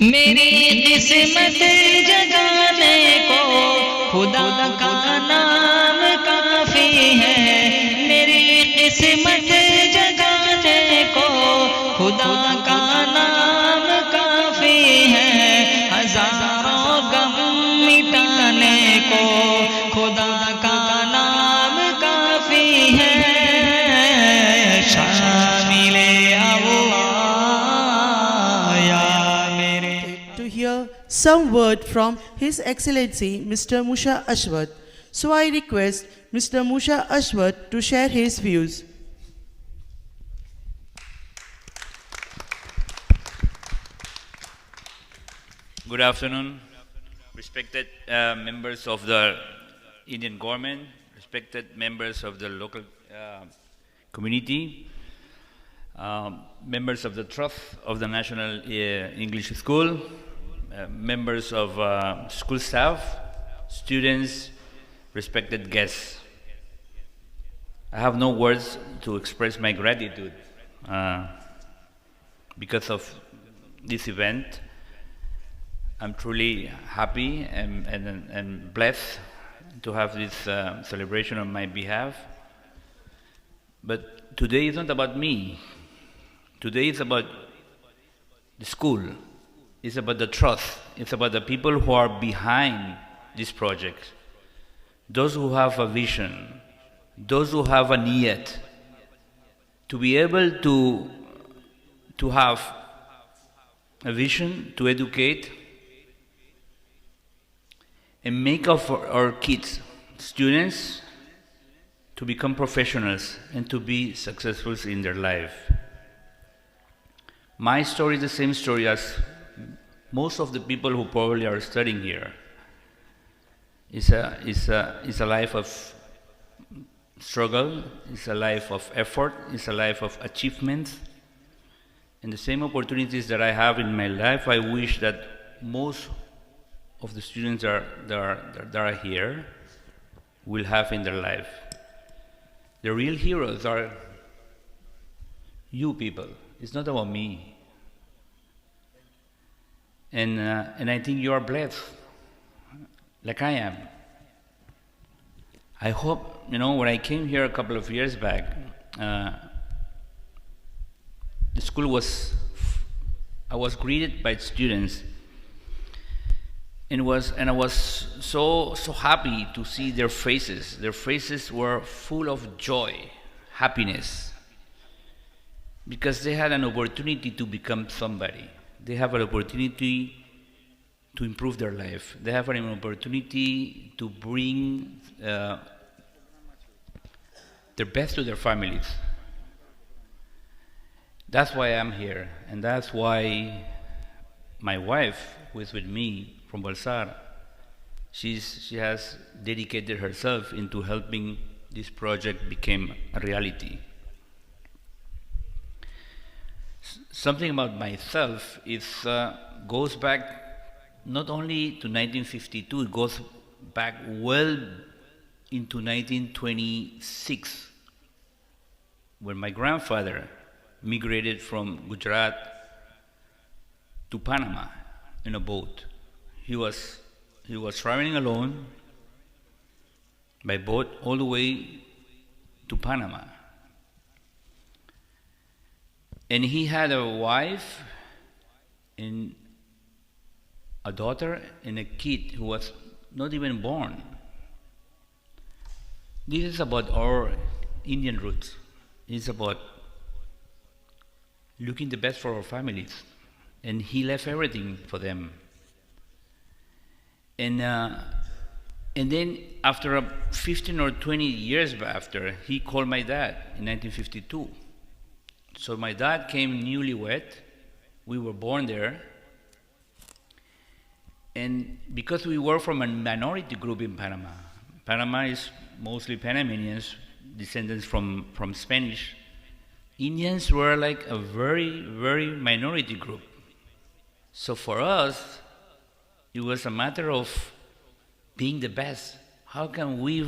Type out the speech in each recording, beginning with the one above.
मेरी किस्मत जगाने को खुदा का नाम काफी है। मेरी किस्मत जगाने को खुदा का नाम काफी है। हजारों गम मिटाने को खुदा का नाम काफी है। शामिले to hear some word from His Excellency Mr. Musa Asvat. So I request Mr. Musa Asvat to share his views. Good afternoon, respected members of the Indian government, respected members of the local community, members of the trust of the National English School, members of school staff, students, respected guests. I have no words to express my gratitude because of this event. I'm truly happy and blessed to have this celebration on my behalf. But today is not about me. Today is about the school. It's about the trust. It's about the people who are behind this project. Those who have a vision, those who have a need to be able to have a vision to educate and make of our kids, students, to become professionals and to be successful in their life. My story is the same story as most of the people who probably are studying here. It's a life of struggle, it's a life of effort, it's a life of achievements. And the same opportunities that I have in my life, I wish that most of the students that are here will have in their life. The real heroes are you people. It's not about me. And I think you are blessed, like I am. I hope, when I came here a couple of years back, the school I was greeted by students, and I was so happy to see their faces. Their faces were full of joy, happiness, because they had an opportunity to become somebody. They have an opportunity to improve their life. They have an opportunity to bring their best to their families. That's why I'm here, and that's why my wife, who is with me from Valsad, she has dedicated herself into helping this project become a reality. Something about myself goes back not only to 1952, it goes back well into 1926, when my grandfather migrated from Gujarat to Panama in a boat. He was traveling alone by boat all the way to Panama. And he had a wife and a daughter and a kid who was not even born. This is about our Indian roots. It's about looking the best for our families. And he left everything for them. And then after 15 or 20 years after, he called my dad in 1952. So my dad came newlywed. We were born there. And because we were from a minority group in Panama, Panama is mostly Panamanians, descendants from Spanish. Indians were like a very, very minority group. So for us, it was a matter of being the best. How can we,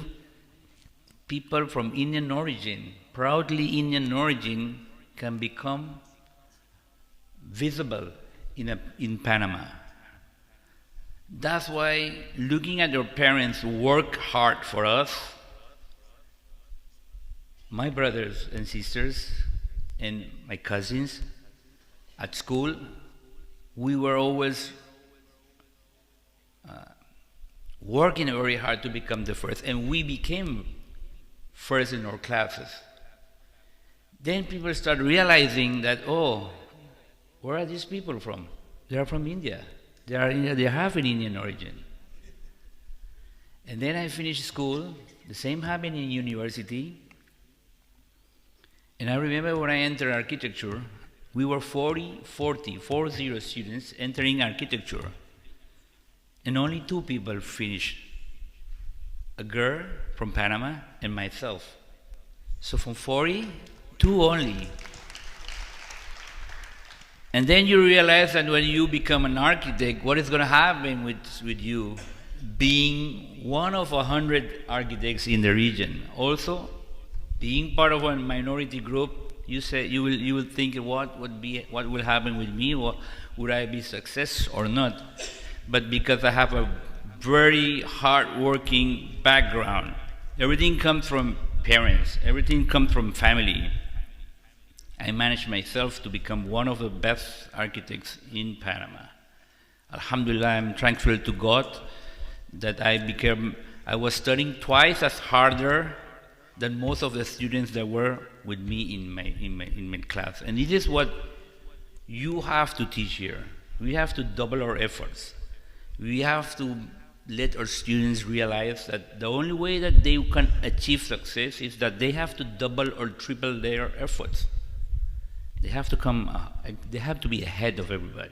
people from Indian origin, proudly Indian origin, can become visible in Panama. That's why looking at your parents work hard for us, my brothers and sisters and my cousins at school, we were always working very hard to become the first, and we became first in our classes. Then people start realizing that, oh, where are these people from? They are from India. They have an Indian origin. And then I finished school. The same happened in university. And I remember when I entered architecture, we were 40 students entering architecture. And only 2 people finished. A girl from Panama and myself. So from 40, 2 only. And then you realize that when you become an architect, what is going to happen with you being one of 100 architects in the region. Also, being part of a minority group, you will think what will happen with me, or would I be success or not? But because I have a very hard-working background, everything comes from parents, everything comes from family. I managed myself to become one of the best architects in Panama. Alhamdulillah, I'm thankful to God that I was studying twice as harder than most of the students that were with me in my class. And this is what you have to teach here. We have to double our efforts. We have to let our students realize that the only way that they can achieve success is that they have to double or triple their efforts. They have to be ahead of everybody.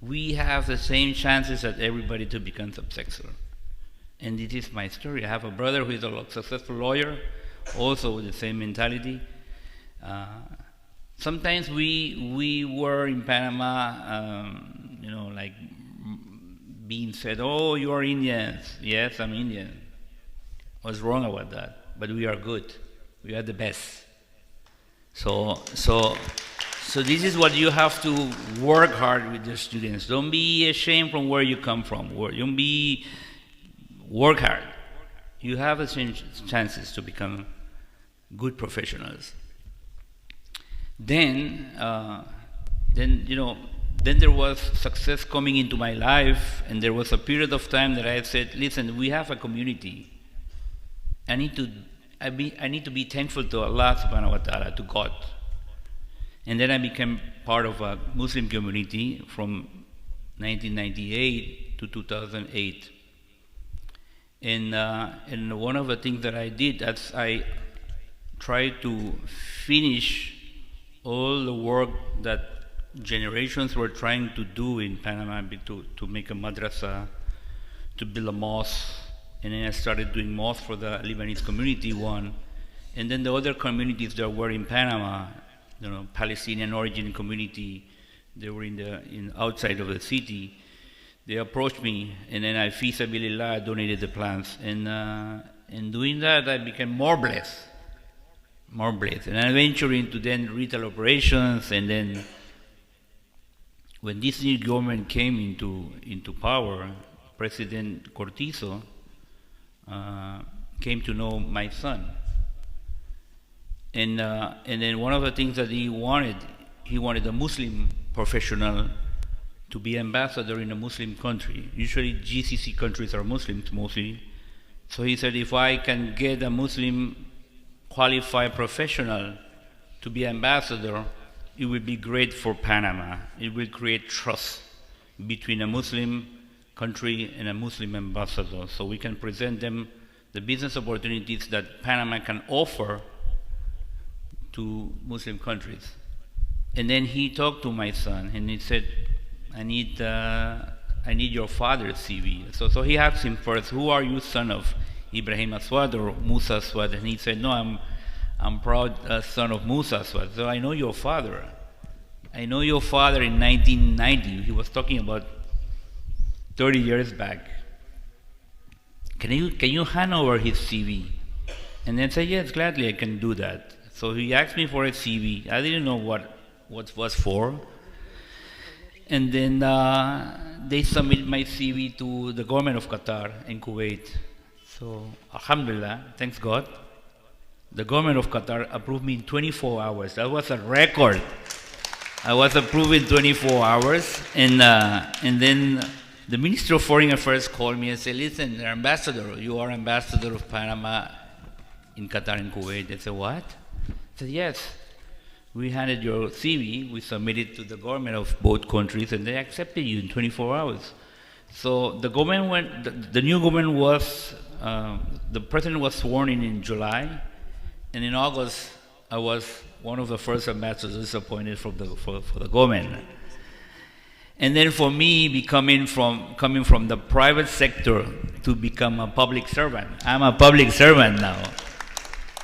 We have the same chances as everybody to become successful. And this is my story. I have a brother who is a successful lawyer, also with the same mentality. Sometimes we were in Panama, like being said, "Oh, you are Indians." Yes, I'm Indian. What's wrong about that? But we are good. We are the best. So this is what you have to work hard with your students. Don't be ashamed from where you come from. Work hard. You have the same chances to become good professionals. Then there was success coming into my life, and there was a period of time that I said, "Listen, we have a community. I need to be thankful to Allah subhanahu wa ta'ala, to God." And then I became part of a Muslim community from 1998 to 2008. And one of the things that I did, as I tried to finish all the work that generations were trying to do in Panama, to make a madrasa, to build a mosque, and then I started doing mosque for the Lebanese community one, and then the other communities that were in Panama, Palestinian origin community, they were outside of the city. They approached me, and then I fi sabilillah donated the plants, and in doing that I became more blessed, and I ventured into then retail operations. And then when this new government came into power, President Cortizo came to know my son. And then one of the things that he wanted a Muslim professional to be ambassador in a Muslim country. Usually GCC countries are Muslims mostly. So he said, if I can get a Muslim qualified professional to be ambassador, it will be great for Panama. It will create trust between a Muslim country and a Muslim ambassador, so we can present them the business opportunities that Panama can offer to Muslim countries. And then he talked to my son, and he said, I need your father's CV. So he asked him first, who are you, son of Ibrahim Aswad or Musa Aswad? And he said, no, I'm proud son of Musa Aswad. So I know your father. I know your father in 1990. He was talking about 30 years back. Can you hand over his CV? And then say, yes, gladly I can do that. So he asked me for a CV. I didn't know what was for. And then they submitted my CV to the government of Qatar in Kuwait. So, alhamdulillah, thanks God, the government of Qatar approved me in 24 hours. That was a record. I was approved in 24 hours. And then the Minister of Foreign Affairs called me and said, listen, the ambassador, you are ambassador of Panama in Qatar and Kuwait. I said, what? I said, yes. We handed your CV, we submitted to the government of both countries, and they accepted you in 24 hours. So the government the new government was, the president was sworn in July, and in August, I was one of the first ambassadors appointed for the government. And then for me, coming from the private sector to become a public servant, I'm a public servant now.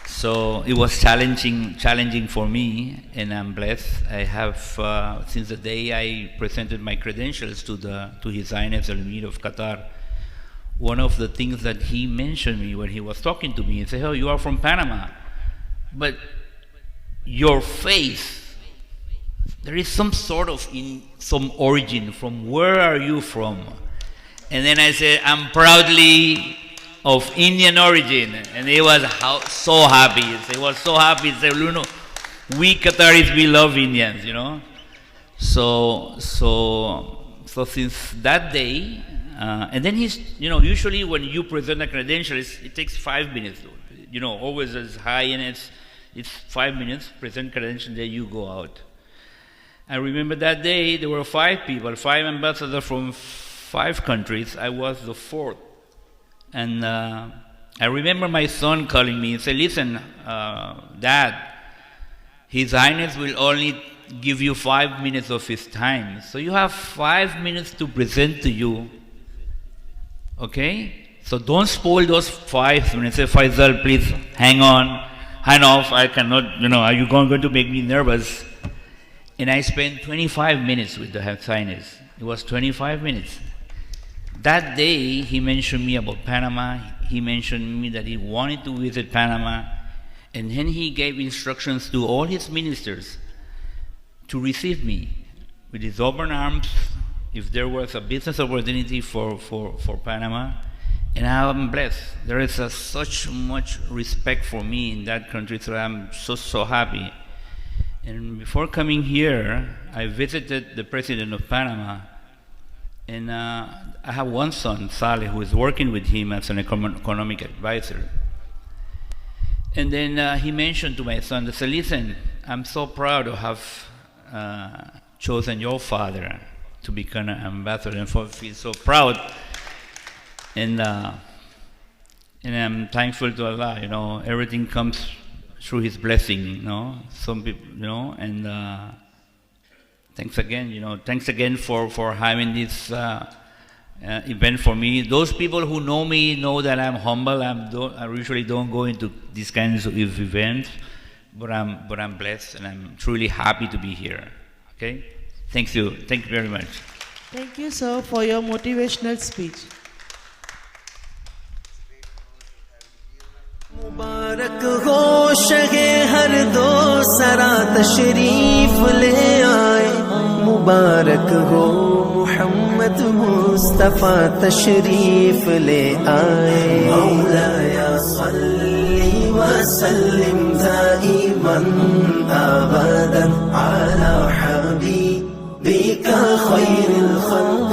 So it was challenging for me, and I'm blessed. I have, since the day I presented my credentials to His Highness the Emir of Qatar, one of the things that he mentioned me when he was talking to me, he said, oh, you are from Panama, but your face, there is some sort of some origin. From where are you from? And then I said, I'm proudly of Indian origin. And he was so happy. He was so happy. He said, you know, we Qataris, we love Indians, you know. So since that day, and then you know, usually when you present a credential, it takes 5 minutes. You know, always as high, and it's 5 minutes, present credential, then you go out. I remember that day, there were 5 people, 5 ambassadors from 5 countries. I was the 4th. And I remember my son calling me and said, listen, Dad, His Highness will only give you 5 minutes of his time. So you have 5 minutes to present to you. Okay? So don't spoil those 5 minutes. Say, Faisal, please hang off. I cannot, you know, are you going to make me nervous? And I spent 25 minutes with the His Highness. It was 25 minutes. That day, he mentioned me about Panama. He mentioned me that he wanted to visit Panama. And then he gave instructions to all his ministers to receive me with his open arms if there was a business opportunity for Panama. And I'm blessed. There is such much respect for me in that country, so I'm so happy. And before coming here, I visited the president of Panama. And I have one son, Saleh, who is working with him as an economic advisor. And then he mentioned to my son, said, listen, I'm so proud to have chosen your father to become an ambassador, and I feel so proud. And I'm thankful to Allah, you know, everything comes through His blessing, you know. Some people, you know, and thanks again for having this event for me. Those people who know me know that I'm humble. I usually don't go into these kinds of events, but I'm blessed, and I'm truly happy to be here. Okay, thank you very much. Thank you, sir, for your motivational speech. मुबारक हो शगे हर दो सरा तशरीफ ले आए मुबारक हो मुहम्मद मुस्तफा तशरीफ ले आए मौलाया सल्ली व सल्लिम दाइमन अबदन अला हबीबिका खैरिल खल्क